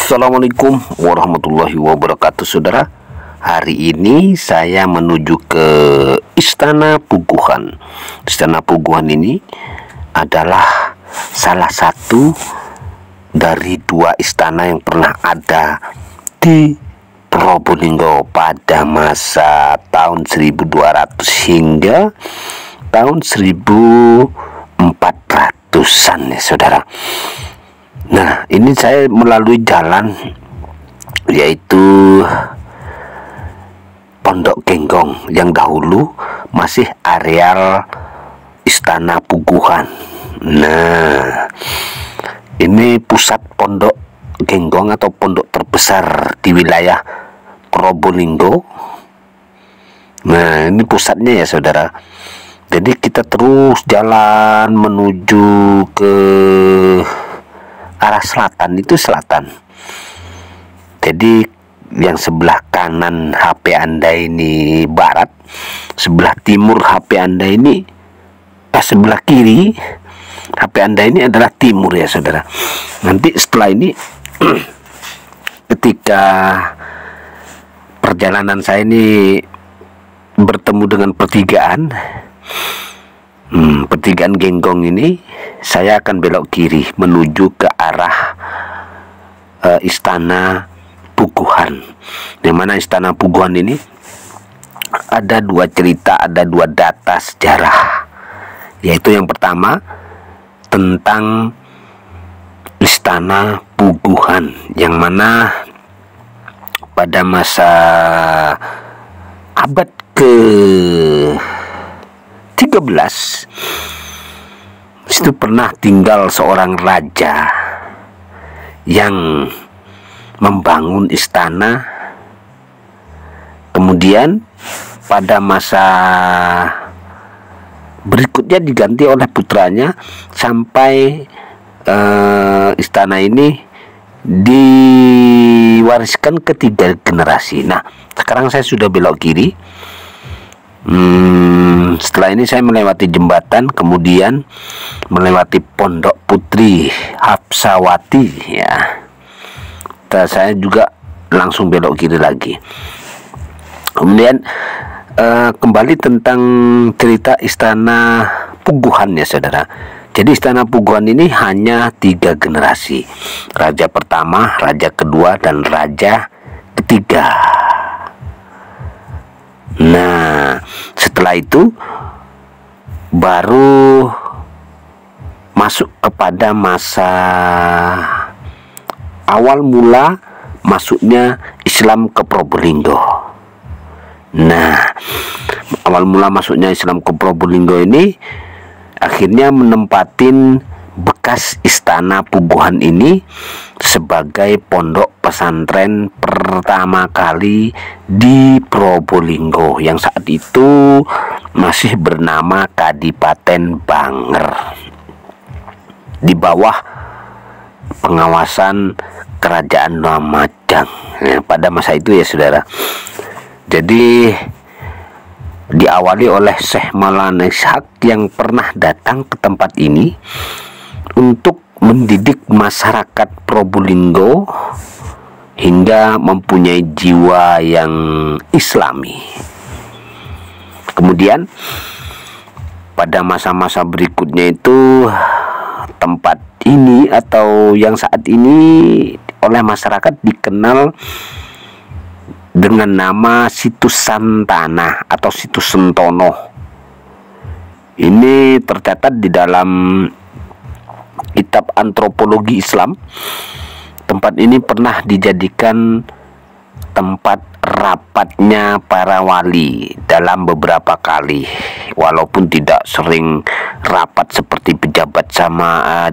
Assalamualaikum warahmatullahi wabarakatuh, saudara. Hari ini saya menuju ke Istana Puguhan. Istana Puguhan ini adalah salah satu dari dua istana yang pernah ada di Probolinggo pada masa tahun 1200 hingga tahun 1400-an ya, saudara. Nah, ini saya melalui jalan yaitu Pondok Genggong yang dahulu masih areal Istana Puguhan. Nah, ini pusat Pondok Genggong atau pondok terbesar di wilayah Probolinggo. Nah, ini pusatnya ya, saudara. Jadi kita terus jalan menuju ke arah selatan, itu selatan. Jadi yang sebelah kanan HP Anda ini barat, sebelah timur HP Anda ini sebelah kiri HP Anda ini adalah timur ya, saudara. Nanti setelah ini ketika perjalanan saya ini bertemu dengan pertigaan Genggong ini, saya akan belok kiri menuju ke arah Istana Puguhan. Di mana Istana Puguhan ini ada dua cerita, ada dua data sejarah. Yaitu yang pertama tentang Istana Puguhan, yang mana pada masa abad ke 13 itu pernah tinggal seorang raja yang membangun istana. Kemudian pada masa berikutnya diganti oleh putranya sampai istana ini diwariskan ke 3 generasi. Nah, sekarang saya sudah belok kiri. Setelah ini saya melewati jembatan, kemudian melewati Pondok Putri Hapsawati ya. Saya juga langsung belok kiri lagi. Kemudian kembali tentang cerita Istana Puguhan ya, saudara. Jadi Istana Puguhan ini hanya 3 generasi. Raja pertama, raja kedua, dan raja ketiga. Nah, setelah itu baru masuk kepada masa awal mula masuknya Islam ke Probolinggo. Nah, awal mula masuknya Islam ke Probolinggo ini akhirnya menempatin bekas Istana Puguhan ini sebagai pondok pesantren pertama kali di Probolinggo, yang saat itu masih bernama Kadipaten Banger, di bawah pengawasan Kerajaan Lumajang ya, pada masa itu ya, saudara. Jadi diawali oleh Syekh Maulana Ishaq yang pernah datang ke tempat ini untuk mendidik masyarakat Probolinggo hingga mempunyai jiwa yang islami. Kemudian pada masa-masa berikutnya itu tempat ini atau yang saat ini oleh masyarakat dikenal dengan nama Situs Santana atau Situs Sentono. Ini tercatat di dalam kitab antropologi Islam. Tempat ini pernah dijadikan tempat rapatnya para wali dalam beberapa kali, walaupun tidak sering rapat seperti pejabat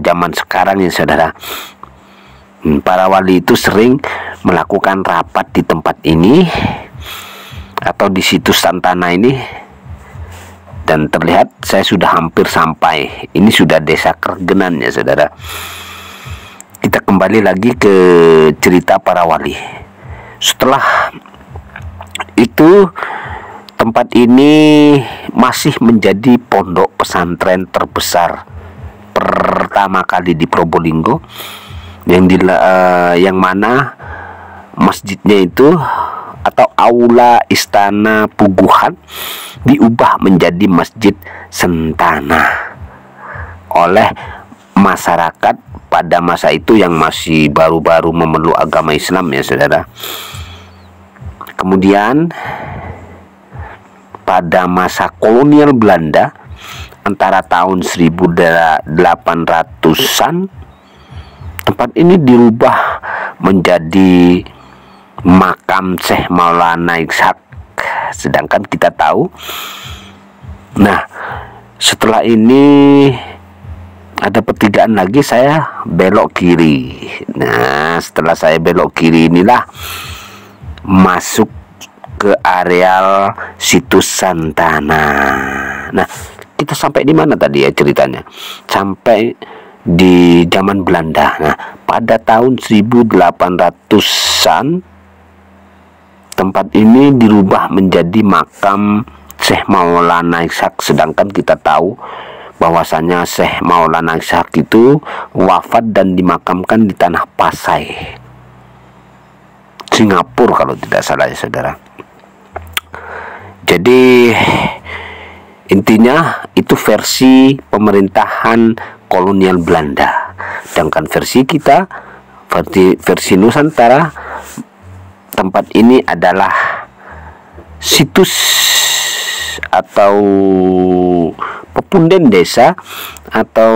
zaman sekarang ya, saudara. Para wali itu sering melakukan rapat di tempat ini atau di Situs Santana ini. Dan terlihat saya sudah hampir sampai. Ini sudah Desa Kergenan ya, saudara. Kita kembali lagi ke cerita para wali. Setelah itu tempat ini masih menjadi pondok pesantren terbesar pertama kali di Probolinggo yang mana masjidnya itu atau aula istana Puguhan diubah menjadi Masjid Sentana oleh masyarakat pada masa itu yang masih baru-baru memeluk agama Islam, ya saudara. Kemudian pada masa kolonial Belanda antara tahun 1800-an, tempat ini dirubah menjadi makam Syekh Maulana Ishaq. Sedangkan kita tahu, nah setelah ini ada pertigaan lagi, saya belok kiri. Nah setelah saya belok kiri inilah masuk ke areal situs Santana. Nah kita sampai di mana tadi ya ceritanya? Sampai di zaman Belanda. Nah pada tahun 1800-an tempat ini dirubah menjadi makam Syekh Maulana Ishaq. Sedangkan kita tahu bahwasanya Syekh Maulana Ishaq itu wafat dan dimakamkan di tanah Pasai, Singapura kalau tidak salah ya saudara. Jadi intinya itu versi pemerintahan kolonial Belanda. Sedangkan versi kita, versi Nusantara, tempat ini adalah situs atau pepunden desa, atau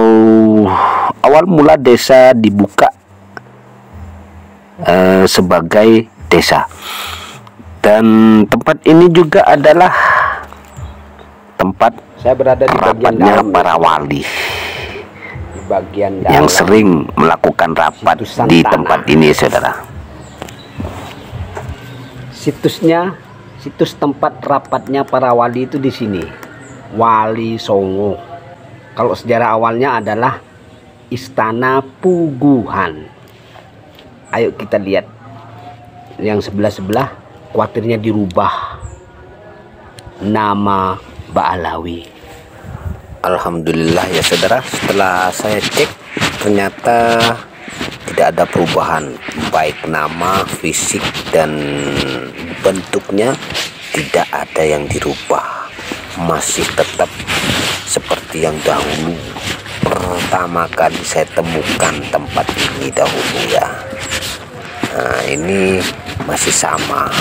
awal mula desa dibuka sebagai desa. Dan tempat ini juga adalah tempat saya berada di bagian rapatnya dalam, para wali di bagian dalam yang sering melakukan rapat di tempat ini, saudara. Situs tempat rapatnya para wali itu di sini, Wali Songo. Kalau sejarah awalnya adalah Istana Puguhan. Ayo kita lihat yang sebelah-sebelah, kuatirnya dirubah nama Ba'alawi. Alhamdulillah ya saudara, setelah saya cek ternyata tidak ada perubahan, baik nama, fisik dan bentuknya tidak ada yang dirubah, masih tetap seperti yang dahulu pertama kali saya temukan tempat ini dahulu ya. Nah ini masih sama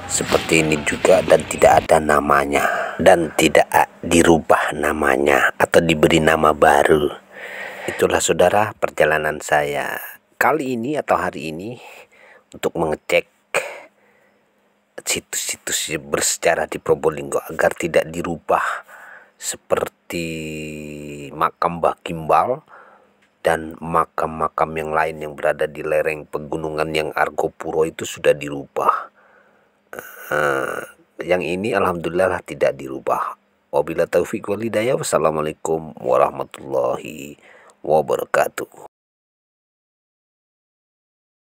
seperti ini juga dan tidak ada namanya dan tidak dirubah namanya atau diberi nama baru. Itulah saudara perjalanan saya kali ini atau hari ini untuk mengecek situs-situs bersejarah di Probolinggo agar tidak dirubah seperti makam Mbah Gimbal dan makam-makam yang lain yang berada di lereng pegunungan yang Argopuro itu sudah dirubah. Yang ini alhamdulillah tidak dirubah. Wabillahi taufiq wal hidayah. Wassalamualaikum warahmatullahi wabarakatuh.